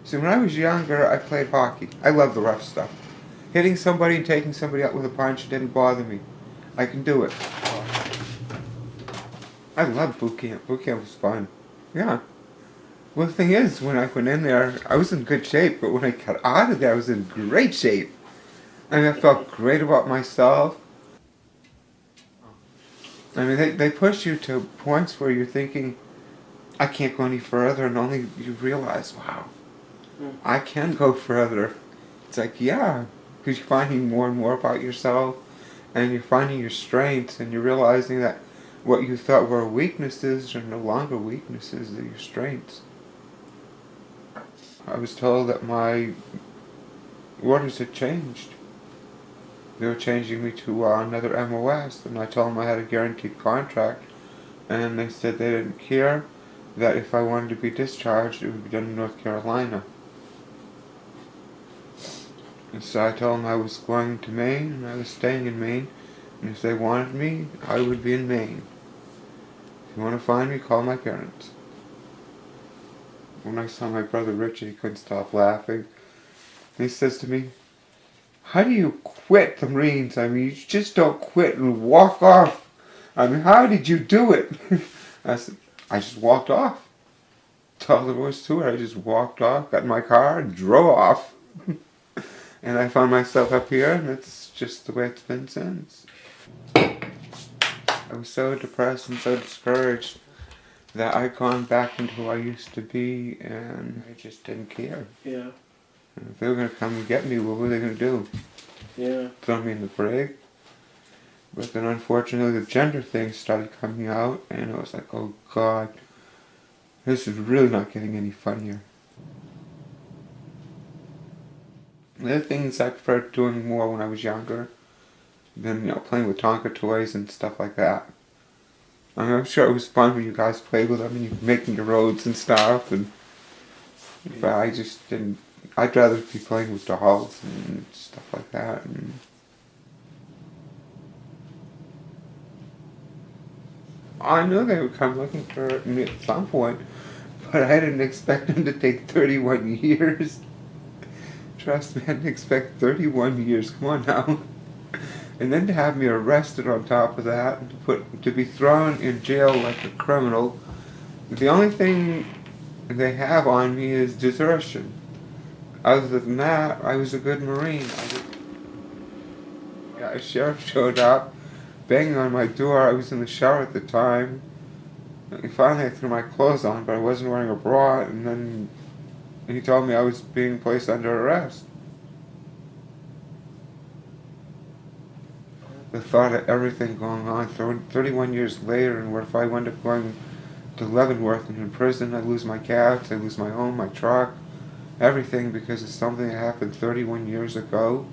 See, when I was younger, I played hockey. I love the rough stuff. Hitting somebody and taking somebody out with a punch didn't bother me. I can do it. I loved boot camp. Boot camp was fun. Yeah. Well, the thing is, when I went in there, I was in good shape, but when I got out of there, I was in great shape. I mean, I felt great about myself. I mean, they push you to points where you're thinking, I can't go any further, and only you realize, wow, I can go further. It's like, yeah, because you're finding more and more about yourself, and you're finding your strengths, and you're realizing that what you thought were weaknesses are no longer weaknesses, they're your strengths. I was told that my orders had changed. They were changing me to another MOS, and I told them I had a guaranteed contract, and they said they didn't care, that if I wanted to be discharged, it would be done in North Carolina. And so I told them I was going to Maine, and I was staying in Maine, and if they wanted me, I would be in Maine. If you want to find me, call my parents. When I saw my brother Richard, he couldn't stop laughing. And he says to me, how do you quit the Marines? I mean, you just don't quit and walk off. I mean, how did you do it? I said, I just walked off. That's all there was to it. I just walked off, got in my car, and drove off. And I found myself up here, and it's just the way it's been since. I was so depressed and so discouraged that I'd gone back into who I used to be, and I just didn't care. Yeah. If they were going to come and get me, what were they going to do? Yeah. Throw me in the brig? But then unfortunately the gender thing started coming out, and I was like, oh God, this is really not getting any funnier. The other things I preferred doing more when I was younger than, playing with Tonka toys and stuff like that. I mean, I'm sure it was fun when you guys played with them and you're making your roads and stuff, but I just didn't. I'd rather be playing with dolls and stuff like that. And I knew they would come looking for me at some point, but I didn't expect them to take 31 years. Trust me, I didn't expect 31 years. Come on now. And then to have me arrested on top of that, and to be thrown in jail like a criminal. The only thing they have on me is desertion. Other than that, I was a good Marine. A sheriff showed up, banging on my door. I was in the shower at the time. And finally, I threw my clothes on, but I wasn't wearing a bra, and then he told me I was being placed under arrest. The thought of everything going on, 31 years later, and what if I wound up going to Leavenworth and in prison? I lose my cats, I lose my home, my truck, everything because of something that happened 31 years ago.